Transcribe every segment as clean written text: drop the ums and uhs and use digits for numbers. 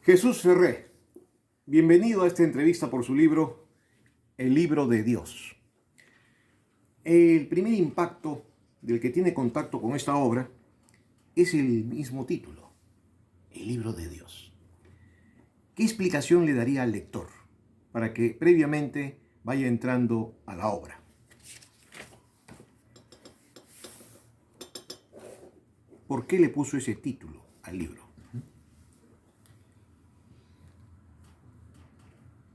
Jesús Ferré, bienvenido a esta entrevista por su libro El libro de Dios. El primer impacto del que tiene contacto con esta obra es el mismo título, El libro de Dios. ¿Qué explicación le daría al lector para que previamente vaya entrando a la obra? ¿Por qué le puso ese título al libro?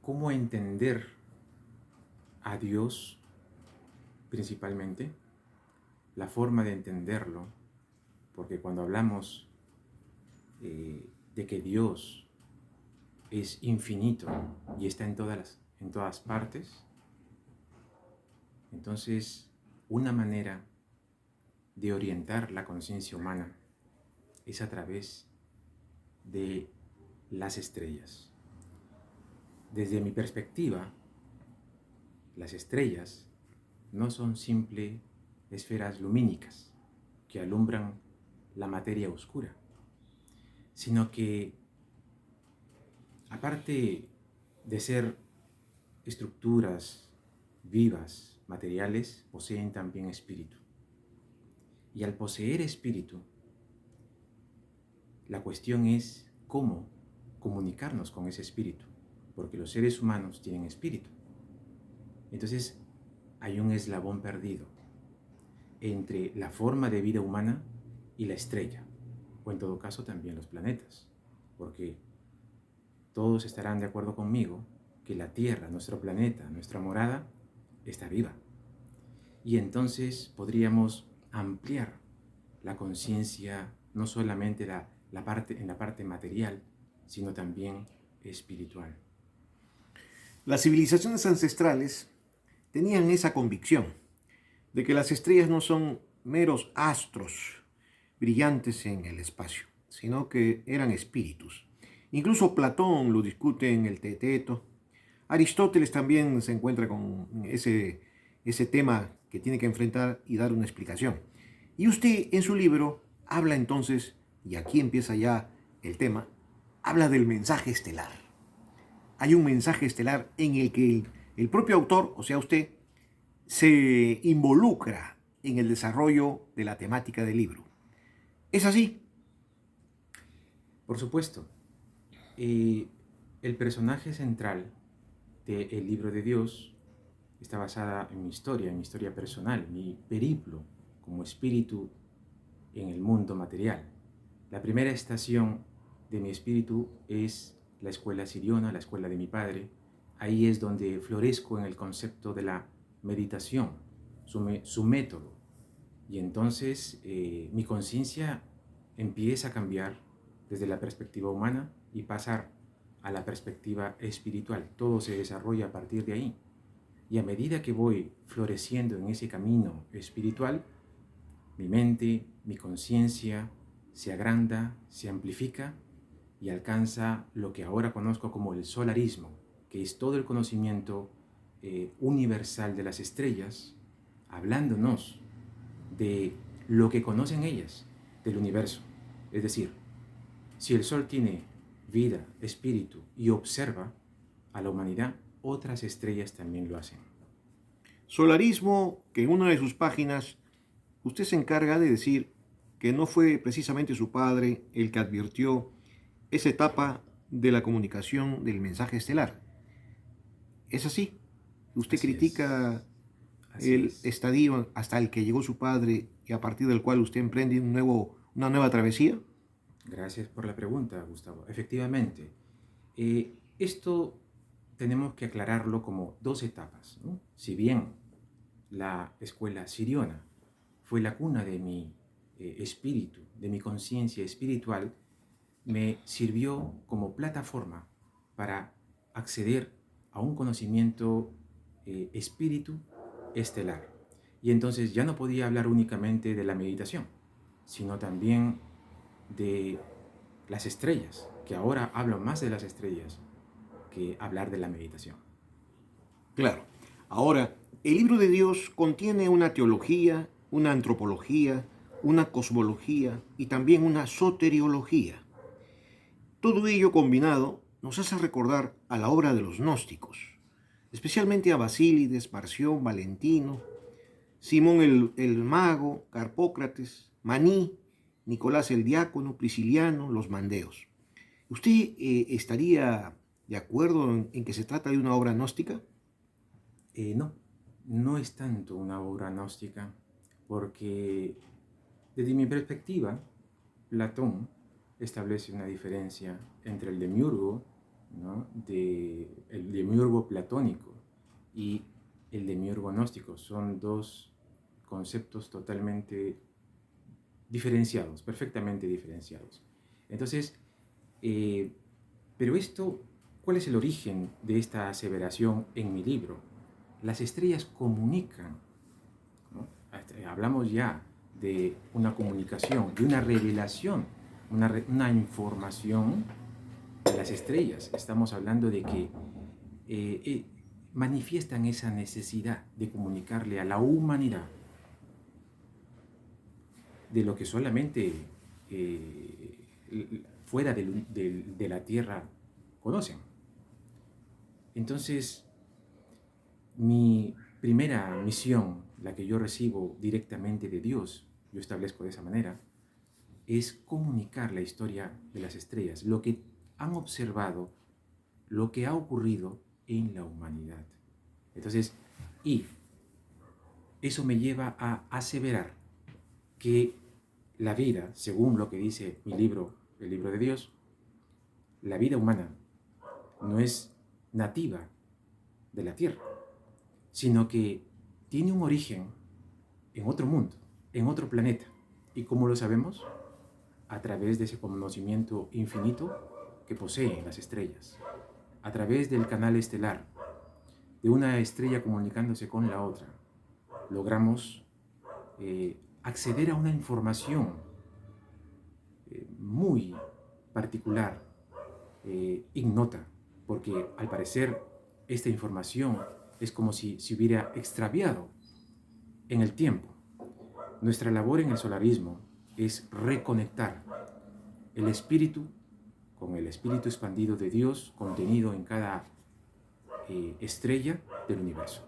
¿Cómo entender a Dios principalmente? La forma de entenderlo, porque cuando hablamos de que Dios es infinito y está en todas partes, entonces una manera de orientar la conciencia humana es a través de las estrellas. Desde mi perspectiva, las estrellas no son simples esferas lumínicas que alumbran la materia oscura, sino que, aparte de ser estructuras vivas, materiales, poseen también espíritu. Y al poseer espíritu, la cuestión es cómo comunicarnos con ese espíritu, porque los seres humanos tienen espíritu. Entonces, hay un eslabón perdido entre la forma de vida humana y la estrella, o en todo caso también los planetas, porque todos estarán de acuerdo conmigo que la Tierra, nuestro planeta, nuestra morada, está viva. Y entonces podríamos ampliar la conciencia, no solamente en la parte material, sino también espiritual. Las civilizaciones ancestrales tenían esa convicción de que las estrellas no son meros astros brillantes en el espacio, sino que eran espíritus. Incluso Platón lo discute en el Teeteto. Aristóteles también se encuentra con ese tema que tiene que enfrentar y dar una explicación. Y usted en su libro habla entonces, y aquí empieza ya el tema, habla del mensaje estelar. Hay un mensaje estelar en el que el propio autor, o sea usted, se involucra en el desarrollo de la temática del libro. ¿Es así? Por supuesto, el personaje central del libro de Dios está basada en mi historia personal, mi periplo como espíritu en el mundo material. La primera estación de mi espíritu es la escuela siriona, la escuela de mi padre. Ahí es donde florezco en el concepto de la meditación, su método. Y entonces mi conciencia empieza a cambiar desde la perspectiva humana y pasar a la perspectiva espiritual. Todo se desarrolla a partir de ahí. Y a medida que voy floreciendo en ese camino espiritual, mi mente, mi conciencia se agranda, se amplifica y alcanza lo que ahora conozco como el solarismo, que es todo el conocimiento universal de las estrellas, hablándonos de lo que conocen ellas del universo. Es decir, si el Sol tiene vida, espíritu y observa a la humanidad, otras estrellas también lo hacen. Solarismo, que en una de sus páginas usted se encarga de decir que no fue precisamente su padre el que advirtió esa etapa de la comunicación del mensaje estelar. ¿Es así? Usted Así es, critica así el es. estadio hasta el que llegó su padre y a partir del cual usted emprende una nueva travesía. Gracias por la pregunta, Gustavo. Efectivamente, esto tenemos que aclararlo como dos etapas, ¿no? Si bien la escuela siriona fue la cuna de mi espíritu, de mi conciencia espiritual, me sirvió como plataforma para acceder a un conocimiento espíritu estelar. Y entonces ya no podía hablar únicamente de la meditación, sino también de las estrellas, que ahora hablo más de las estrellas que hablar de la meditación. Claro. Ahora, el libro de Dios contiene una teología, una antropología, una cosmología y también una soteriología. Todo ello combinado nos hace recordar a la obra de los gnósticos, especialmente a Basílides, Marción, Valentino, Simón el Mago, Carpócrates, Maní, Nicolás el Diácono, Prisciliano, los Mandeos. ¿Usted estaría de acuerdo en que se trata de una obra gnóstica? No, no es tanto una obra gnóstica, porque desde mi perspectiva, Platón establece una diferencia entre el demiurgo, ¿no? El demiurgo platónico y el demiurgo gnóstico. Son dos conceptos totalmente diferenciados, perfectamente diferenciados. Entonces, eh, pero esto, ¿cuál es el origen de esta aseveración en mi libro? Las estrellas comunican, ¿no? Hablamos ya de una comunicación, de una revelación, una información de las estrellas. Estamos hablando de que manifiestan esa necesidad de comunicarle a la humanidad de lo que solamente fuera de la Tierra conocen. Entonces, mi primera misión, la que yo recibo directamente de Dios, yo establezco de esa manera, es comunicar la historia de las estrellas, lo que han observado, lo que ha ocurrido en la humanidad. Entonces, y eso me lleva a aseverar que la vida, según lo que dice mi libro, el libro de Dios, la vida humana no es nativa de la Tierra, sino que tiene un origen en otro mundo, en otro planeta. ¿Y cómo lo sabemos? A través de ese conocimiento infinito que poseen las estrellas, a través del canal estelar, de una estrella comunicándose con la otra, logramos acceder a una información muy particular, ignota, porque al parecer esta información es como si se hubiera extraviado en el tiempo. Nuestra labor en el solarismo es reconectar el espíritu con el espíritu expandido de Dios contenido en cada estrella del universo.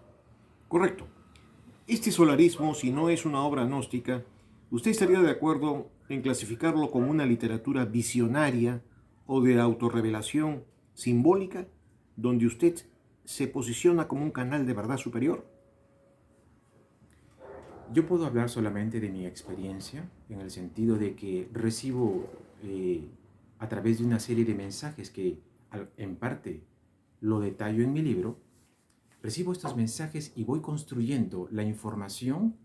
Correcto. Este solarismo, si no es una obra gnóstica, ¿usted estaría de acuerdo en clasificarlo como una literatura visionaria o de autorrevelación simbólica, donde usted se posiciona como un canal de verdad superior? Yo puedo hablar solamente de mi experiencia, en el sentido de que recibo a través de una serie de mensajes que en parte lo detallo en mi libro, recibo estos mensajes y voy construyendo la información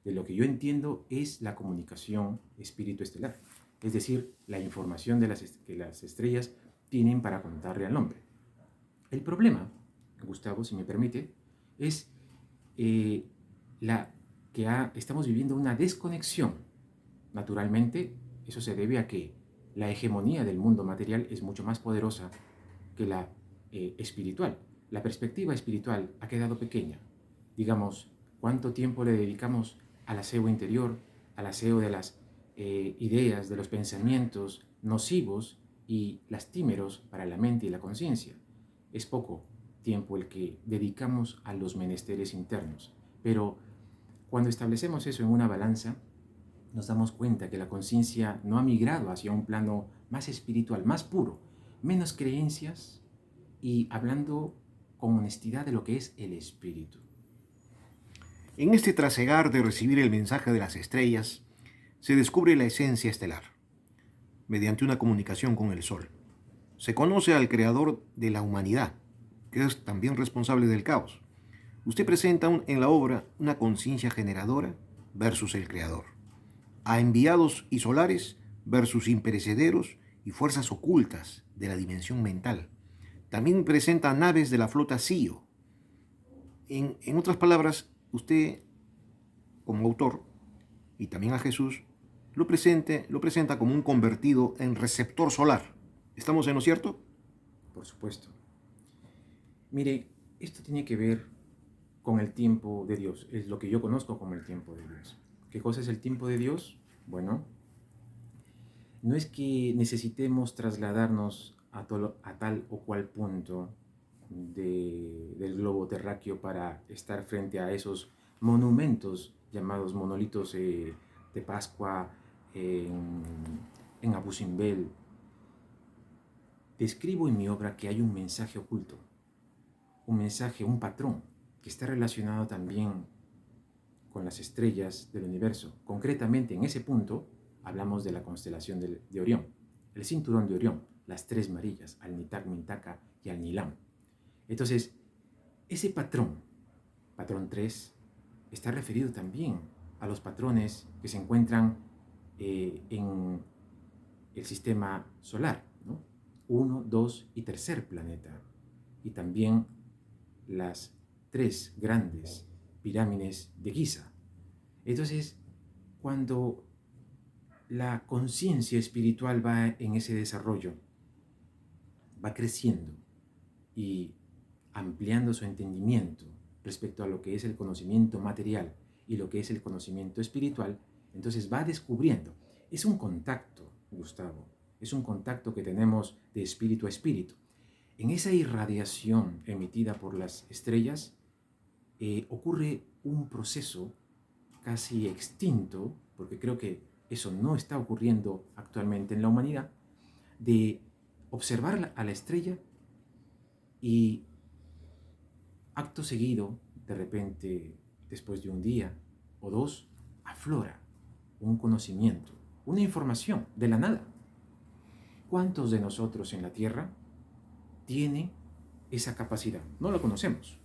de lo que yo entiendo es la comunicación espíritu estelar, es decir, la información que las estrellas tienen para contarle al hombre. El problema, Gustavo, si me permite, es estamos viviendo una desconexión. Naturalmente, eso se debe a que la hegemonía del mundo material es mucho más poderosa que la espiritual. La perspectiva espiritual ha quedado pequeña. Digamos, ¿cuánto tiempo le dedicamos al aseo interior, al aseo de las ideas, de los pensamientos nocivos y lastímeros para la mente y la conciencia? Es poco tiempo el que dedicamos a los menesteres internos, pero cuando establecemos eso en una balanza, nos damos cuenta que la conciencia no ha migrado hacia un plano más espiritual, más puro, menos creencias y hablando con honestidad de lo que es el espíritu. En este trasegar de recibir el mensaje de las estrellas, se descubre la esencia estelar, mediante una comunicación con el Sol. Se conoce al creador de la humanidad, que es también responsable del caos. Usted presenta en la obra una conciencia generadora versus el creador, a enviados y solares versus imperecederos y fuerzas ocultas de la dimensión mental. También presenta naves de la flota Sio. En otras palabras, usted, como autor, y también a Jesús, lo presenta como un convertido en receptor solar. ¿Estamos en lo cierto? Por supuesto. Mire, esto tiene que ver con el tiempo de Dios. Es lo que yo conozco como el tiempo de Dios. ¿Qué cosa es el tiempo de Dios? Bueno, no es que necesitemos trasladarnos a tal o cual punto del globo terráqueo para estar frente a esos monumentos llamados monolitos de Pascua en Abu Simbel. Describo en mi obra que hay un mensaje oculto, un mensaje, un patrón, que está relacionado también con las estrellas del universo. Concretamente, en ese punto, hablamos de la constelación de Orión, el cinturón de Orión, las tres marillas, Al-Nitak, Mintaka y Al-Nilam. Entonces, ese patrón 3, está referido también a los patrones que se encuentran en el sistema solar, ¿no? 1, 2 y tercer planeta, y también las 3 grandes pirámides de Giza. Entonces, cuando la conciencia espiritual va en ese desarrollo, va creciendo y ampliando su entendimiento respecto a lo que es el conocimiento material y lo que es el conocimiento espiritual, entonces va descubriendo. Es un contacto, Gustavo, es un contacto que tenemos de espíritu a espíritu. En esa irradiación emitida por las estrellas ocurre un proceso casi extinto, porque creo que eso no está ocurriendo actualmente en la humanidad, de observar a la estrella y acto seguido, de repente, después de un día o dos, aflora un conocimiento, una información de la nada. ¿Cuántos de nosotros en la Tierra tiene esa capacidad? No lo conocemos.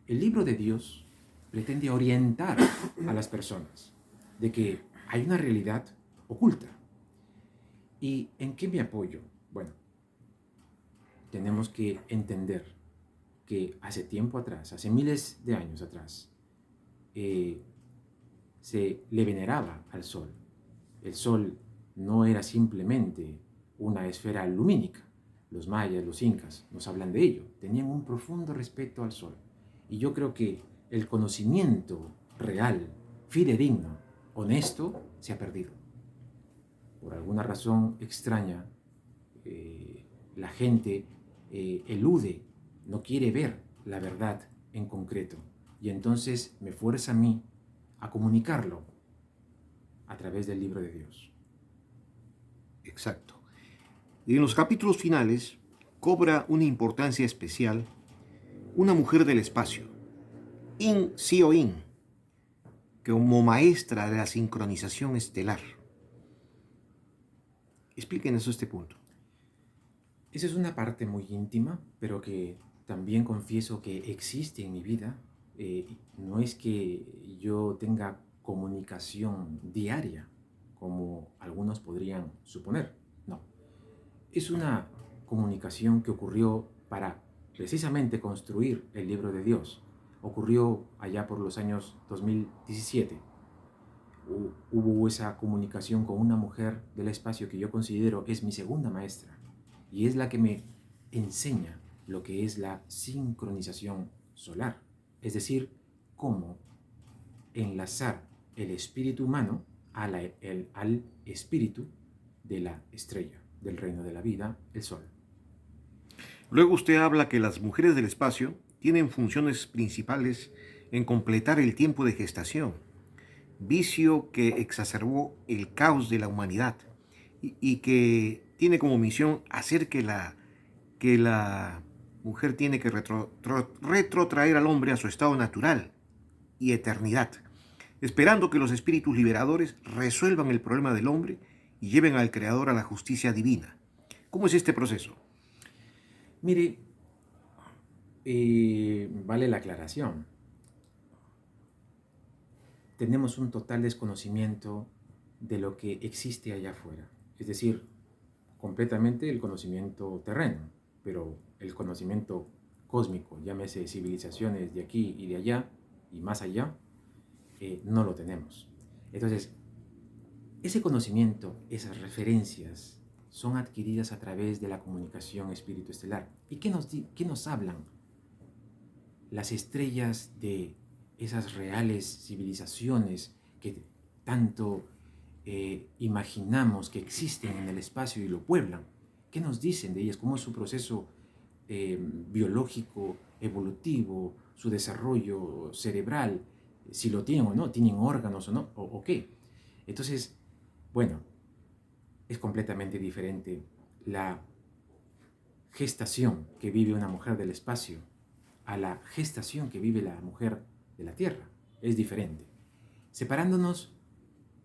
El libro de Dios pretende orientar a las personas de que hay una realidad oculta. ¿Y en qué me apoyo? Bueno, tenemos que entender que hace tiempo atrás, hace miles de años atrás, se le veneraba al Sol. El Sol no era simplemente una esfera lumínica. Los mayas, los incas nos hablan de ello. Tenían un profundo respeto al Sol. Y yo creo que el conocimiento real, fidedigno, honesto, se ha perdido. Por alguna razón extraña, la gente elude, no quiere ver la verdad en concreto. Y entonces me fuerza a mí a comunicarlo a través del libro de Dios. Exacto. Y en los capítulos finales cobra una importancia especial una mujer del espacio, In Seo In, como maestra de la sincronización estelar. Explíquenos este punto. Esa es una parte muy íntima, pero que también confieso que existe en mi vida. No es que yo tenga comunicación diaria, como algunos podrían suponer. No. Es una comunicación que ocurrió para precisamente construir el libro de Dios. Ocurrió allá por los años 2017. Hubo esa comunicación con una mujer del espacio que yo considero es mi segunda maestra, y es la que me enseña lo que es la sincronización solar, es decir, cómo enlazar el espíritu humano al espíritu de la estrella, del reino de la vida, el Sol. Luego usted habla que las mujeres del espacio tienen funciones principales en completar el tiempo de gestación, vicio que exacerbó el caos de la humanidad y que tiene como misión hacer que la mujer tiene que retrotraer al hombre a su estado natural y eternidad, esperando que los espíritus liberadores resuelvan el problema del hombre y lleven al Creador a la justicia divina. ¿Cómo es este proceso? Mire, vale la aclaración. Tenemos un total desconocimiento de lo que existe allá afuera. Es decir, completamente el conocimiento terreno, pero el conocimiento cósmico, llámese civilizaciones de aquí y de allá y más allá, no lo tenemos. Entonces, ese conocimiento, esas referencias, son adquiridas a través de la comunicación espíritu-estelar. ¿Y qué nos hablan las estrellas de esas reales civilizaciones que tanto imaginamos que existen en el espacio y lo pueblan. ¿Qué nos dicen de ellas? ¿Cómo es su proceso biológico, evolutivo, su desarrollo cerebral? Si lo tienen o no, tienen órganos o no, o qué. Entonces, bueno, es completamente diferente la gestación que vive una mujer del espacio a la gestación que vive la mujer de la Tierra. Es diferente. Separándonos,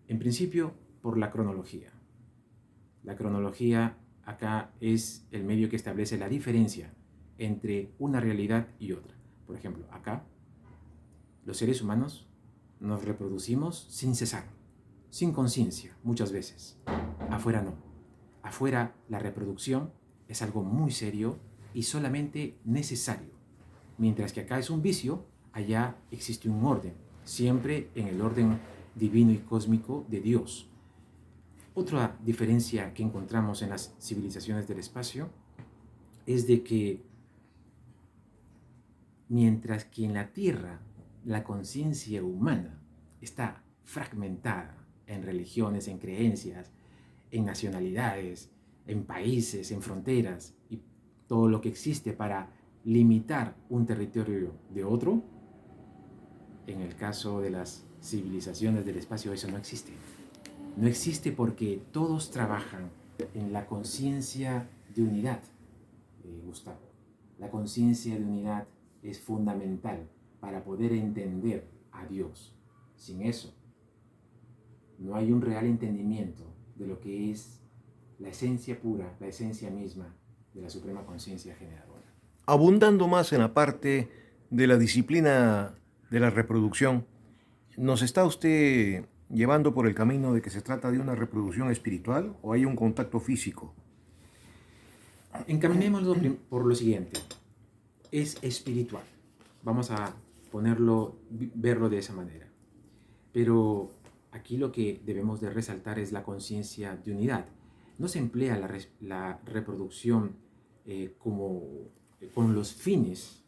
en principio, por la cronología. La cronología acá es el medio que establece la diferencia entre una realidad y otra. Por ejemplo, acá, los seres humanos nos reproducimos sin cesar, sin conciencia, muchas veces. Afuera no. Afuera la reproducción es algo muy serio y solamente necesario. Mientras que acá es un vicio, allá existe un orden, siempre en el orden divino y cósmico de Dios. Otra diferencia que encontramos en las civilizaciones del espacio es de que mientras que en la Tierra la conciencia humana está fragmentada en religiones, en creencias, en nacionalidades, en países, en fronteras y todo lo que existe para limitar un territorio de otro, en el caso de las civilizaciones del espacio eso no existe. No existe porque todos trabajan en la conciencia de unidad, Gustavo. La conciencia de unidad es fundamental para poder entender a Dios. Sin eso, no hay un real entendimiento de lo que es la esencia pura, la esencia misma de la Suprema Conciencia Generadora. Abundando más en la parte de la disciplina de la reproducción, ¿nos está usted llevando por el camino de que se trata de una reproducción espiritual o hay un contacto físico? Encaminémoslo por lo siguiente. Es espiritual. Vamos a verlo de esa manera. Pero aquí lo que debemos de resaltar es la conciencia de unidad. No se emplea la reproducción con los fines,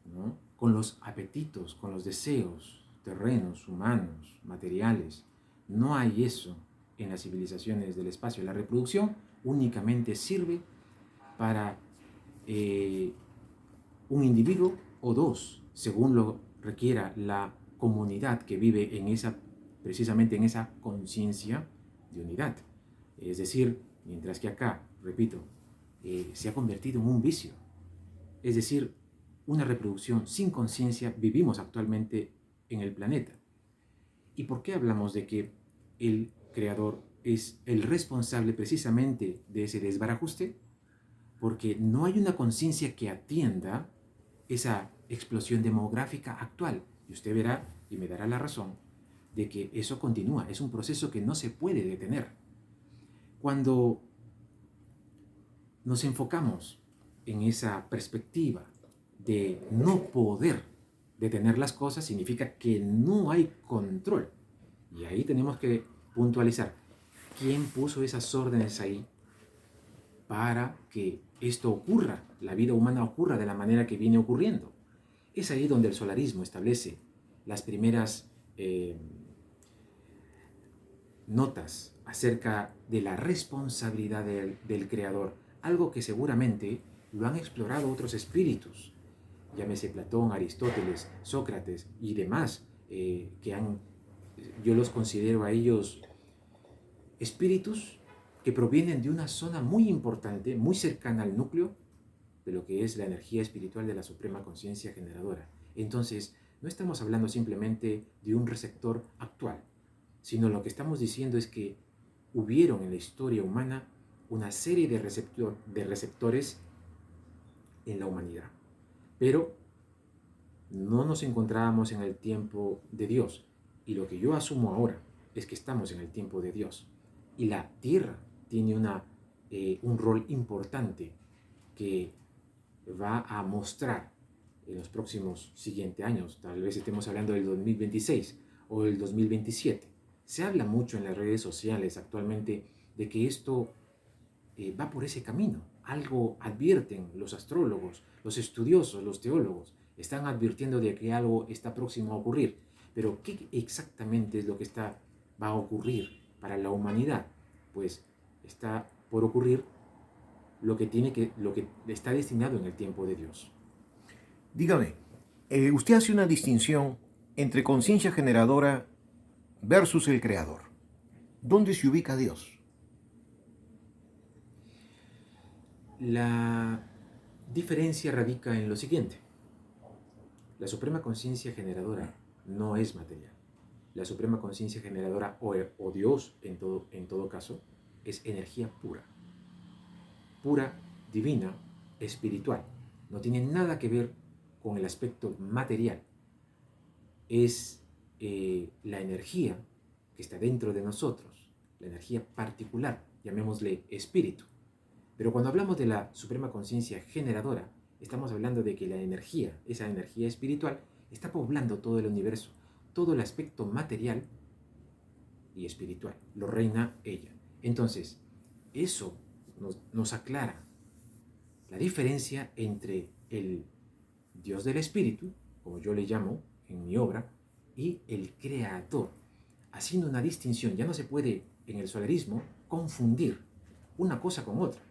¿no? Con los apetitos, con los deseos terrenos, humanos, materiales. No hay eso en las civilizaciones del espacio. La reproducción únicamente sirve para un individuo o dos, según lo requiera la comunidad que vive precisamente en esa conciencia de unidad. Es decir, mientras que acá, repito, se ha convertido en un vicio. Es decir, una reproducción sin conciencia vivimos actualmente en el planeta. ¿Y por qué hablamos de que el creador es el responsable precisamente de ese desbarajuste? Porque no hay una conciencia que atienda esa explosión demográfica actual. Y usted verá y me dará la razón de que eso continúa, es un proceso que no se puede detener. Cuando nos enfocamos en esa perspectiva de no poder detener las cosas, significa que no hay control. Y ahí tenemos que puntualizar quién puso esas órdenes ahí para que esto ocurra, la vida humana ocurra de la manera que viene ocurriendo. Es ahí donde el solarismo establece las primeras notas acerca de la responsabilidad del creador, algo que seguramente lo han explorado otros espíritus, llámese Platón, Aristóteles, Sócrates y demás, yo los considero a ellos espíritus que provienen de una zona muy importante, muy cercana al núcleo de lo que es la energía espiritual de la Suprema Conciencia Generadora. Entonces, no estamos hablando simplemente de un receptor actual, sino lo que estamos diciendo es que hubieron en la historia humana una serie de receptores en la humanidad. Pero no nos encontrábamos en el tiempo de Dios. Y lo que yo asumo ahora es que estamos en el tiempo de Dios. Y la Tierra tiene un rol importante que va a mostrar en los próximos siguientes años. Tal vez estemos hablando del 2026 o del 2027. Se habla mucho en las redes sociales actualmente de que esto va por ese camino. Algo advierten los astrólogos, los estudiosos, los teólogos. Están advirtiendo de que algo está próximo a ocurrir. Pero ¿qué exactamente es lo que va a ocurrir? para la humanidad, pues está por ocurrir lo que está destinado en el tiempo de Dios. Dígame, usted hace una distinción entre conciencia generadora versus el creador. ¿Dónde se ubica Dios? La diferencia radica en lo siguiente. La suprema conciencia generadora no es material. La suprema conciencia generadora o Dios en todo caso es energía pura. Pura, divina, espiritual. No tiene nada que ver con el aspecto material. Es la energía que está dentro de nosotros, la energía particular, llamémosle espíritu. Pero cuando hablamos de la suprema conciencia generadora, estamos hablando de que la energía, esa energía espiritual, está poblando todo el universo, todo el aspecto material y espiritual, lo reina ella. Entonces, eso nos aclara la diferencia entre el Dios del Espíritu, como yo le llamo en mi obra, y el Creador, haciendo una distinción. Ya no se puede en el solarismo confundir una cosa con otra.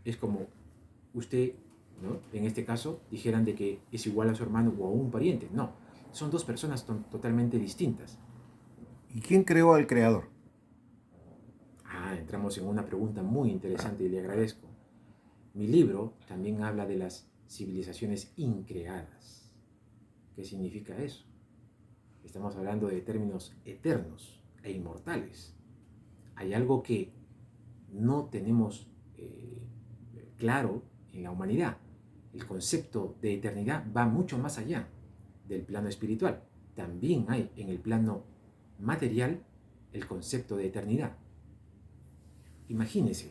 Es como usted, ¿no?, en este caso, dijeran de que es igual a su hermano o a un pariente. No, son dos personas totalmente distintas. ¿Y quién creó al creador? Entramos en una pregunta muy interesante y le agradezco. Mi libro también habla de las civilizaciones increadas. ¿Qué significa eso? Estamos hablando de términos eternos e inmortales. Hay algo que no tenemos claro en la humanidad. El concepto de eternidad va mucho más allá del plano espiritual. También hay en el plano material el concepto de eternidad. Imagínese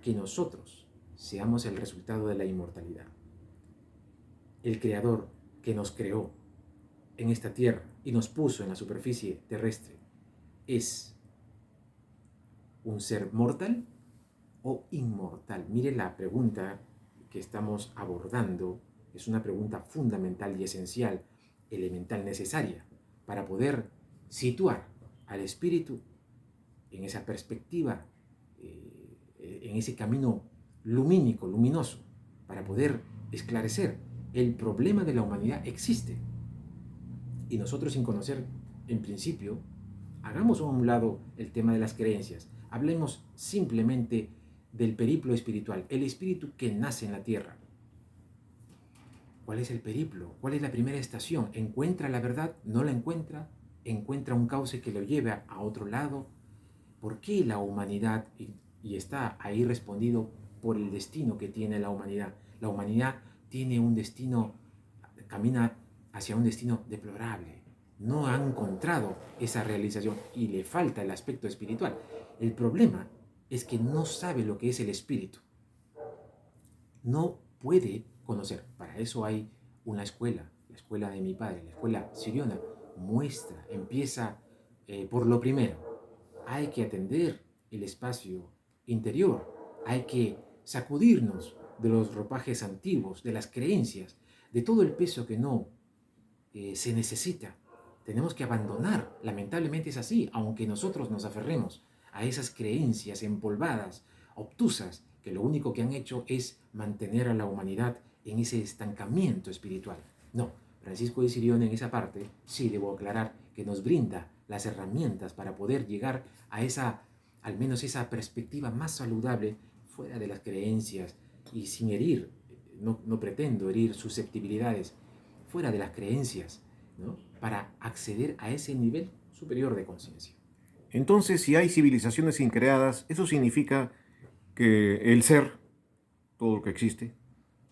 que nosotros seamos el resultado de la inmortalidad. El Creador que nos creó en esta tierra y nos puso en la superficie terrestre es un ser mortal o inmortal. Mire, la pregunta que estamos abordando es una pregunta fundamental y esencial, elemental, necesaria, para poder situar al espíritu en esa perspectiva, en ese camino lumínico, luminoso, para poder esclarecer el problema de la humanidad existe. Y nosotros, sin conocer en principio, hagamos a un lado el tema de las creencias. Hablemos simplemente del periplo espiritual, el espíritu que nace en la tierra. ¿Cuál es el periplo? ¿Cuál es la primera estación? ¿Encuentra la verdad? ¿No la encuentra? ¿Encuentra un cauce que lo lleve a otro lado? ¿Por qué la humanidad, y está ahí respondido por el destino que tiene la humanidad? La humanidad tiene un destino, camina hacia un destino deplorable. No ha encontrado esa realización y le falta el aspecto espiritual. El problema es que no sabe lo que es el espíritu. No puede conocer. Para eso hay una escuela, la escuela de mi padre, la escuela siriona. Muestra, empieza por lo primero. Hay que atender el espacio interior. Hay que sacudirnos de los ropajes antiguos, de las creencias, de todo el peso que no se necesita. Tenemos que abandonar, lamentablemente es así, aunque nosotros nos aferremos a esas creencias empolvadas, obtusas, que lo único que han hecho es mantener a la humanidad en ese estancamiento espiritual. No, Francisco de Sirión en esa parte, sí debo aclarar, que nos brinda las herramientas para poder llegar a esa, al menos esa perspectiva más saludable, fuera de las creencias y sin herir, no pretendo herir susceptibilidades, fuera de las creencias, ¿no?, para acceder a ese nivel superior de conciencia. Entonces, si hay civilizaciones increadas, eso significa que el ser, todo lo que existe,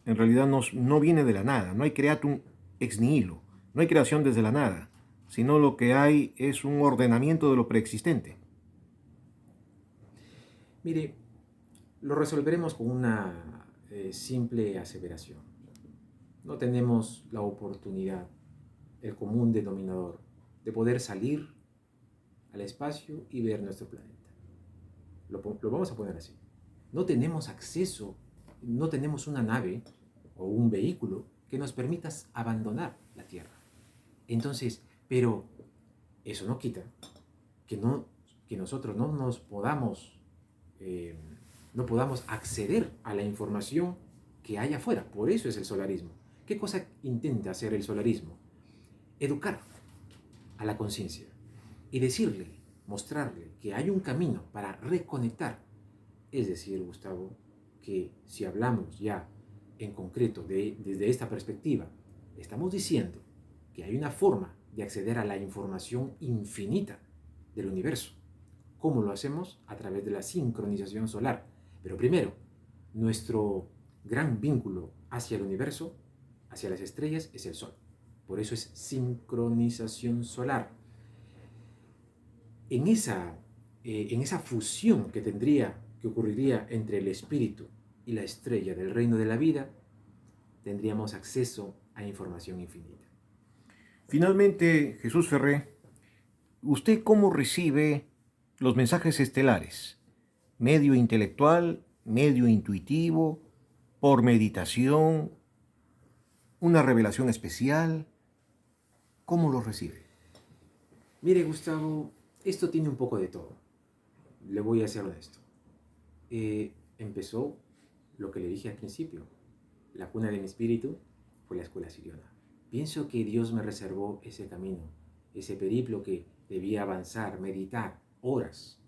en realidad no viene de la nada, no hay creatum ex nihilo, no hay creación desde la nada, sino lo que hay es un ordenamiento de lo preexistente. Mire, lo resolveremos con una simple aseveración. No tenemos la oportunidad, el común denominador, de poder salir al espacio y ver nuestro planeta. Lo vamos a poner así. No tenemos acceso, no tenemos una nave o un vehículo que nos permita abandonar la Tierra. Entonces, pero eso no quita que nosotros no podamos acceder a la información que hay afuera. Por eso es el solarismo. ¿Qué cosa intenta hacer el solarismo? Educar a la conciencia y decirle, mostrarle que hay un camino para reconectar. Es decir, Gustavo, que si hablamos ya en concreto desde esta perspectiva, estamos diciendo que hay una forma de acceder a la información infinita del universo. ¿Cómo lo hacemos? A través de la sincronización solar. Pero primero, nuestro gran vínculo hacia el universo, hacia las estrellas, es el Sol. Por eso es sincronización solar. En esa fusión que ocurriría entre el espíritu y la estrella del reino de la vida, tendríamos acceso a información infinita. Finalmente, Jesús Ferré, ¿usted cómo recibe los mensajes estelares? ¿Medio intelectual, medio intuitivo, por meditación, una revelación especial? ¿Cómo los recibe? Mire, Gustavo, esto tiene un poco de todo. Le voy a ser honesto. Empezó lo que le dije al principio. La cuna de mi espíritu fue la escuela siriana. Pienso que Dios me reservó ese camino, ese periplo que debía avanzar, meditar, horas.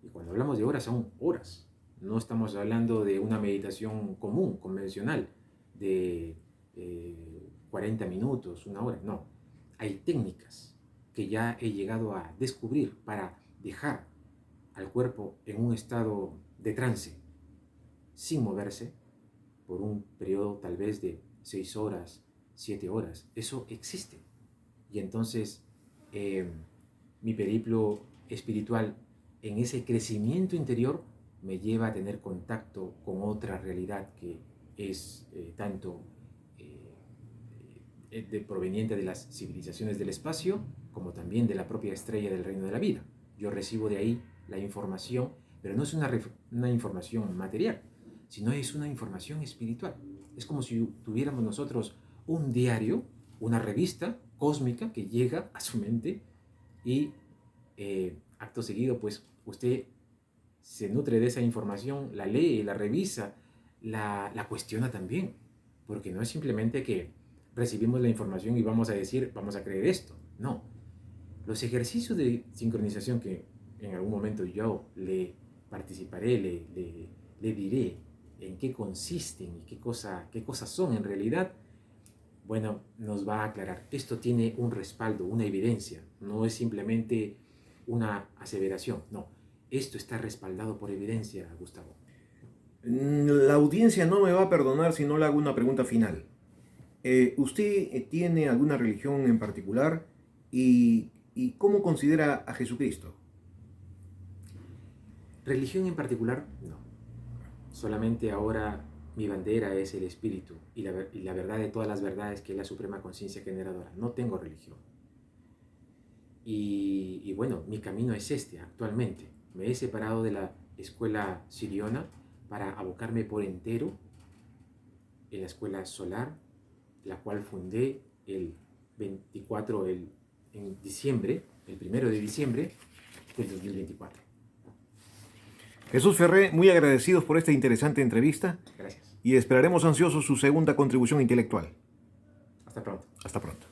Y cuando hablamos de horas, son horas. No estamos hablando de una meditación común, convencional, de 40 minutos, una hora. No. Hay técnicas que ya he llegado a descubrir para dejar al cuerpo en un estado de trance, sin moverse, por un periodo tal vez de 6 horas, 7 horas. Eso existe. Y entonces mi periplo espiritual en ese crecimiento interior me lleva a tener contacto con otra realidad que es tanto proveniente de las civilizaciones del espacio como también de la propia estrella del reino de la vida. Yo recibo de ahí la información, pero no es una información material, sino es una información espiritual. Es como si tuviéramos nosotros un diario, una revista cósmica que llega a su mente y acto seguido, pues usted se nutre de esa información, la lee, la revisa, la cuestiona también, porque no es simplemente que recibimos la información y vamos a decir, vamos a creer esto. No. Los ejercicios de sincronización que en algún momento yo le participaré, le diré en qué consisten y qué cosas son en realidad, bueno, nos va a aclarar. Esto tiene un respaldo, una evidencia. No es simplemente una aseveración. No, esto está respaldado por evidencia, Gustavo. La audiencia no me va a perdonar si no le hago una pregunta final. ¿Usted tiene alguna religión en particular y cómo considera a Jesucristo? Religión en particular, no. Solamente ahora mi bandera es el espíritu y la verdad de todas las verdades, que es la suprema conciencia generadora. No tengo religión. Y bueno, mi camino es este actualmente. Me he separado de la escuela siriana para abocarme por entero en la escuela solar, la cual fundé el 1 de diciembre del 2024. Jesús Ferré, muy agradecidos por esta interesante entrevista. Gracias. Y esperaremos ansiosos su segunda contribución intelectual. Hasta pronto. Hasta pronto.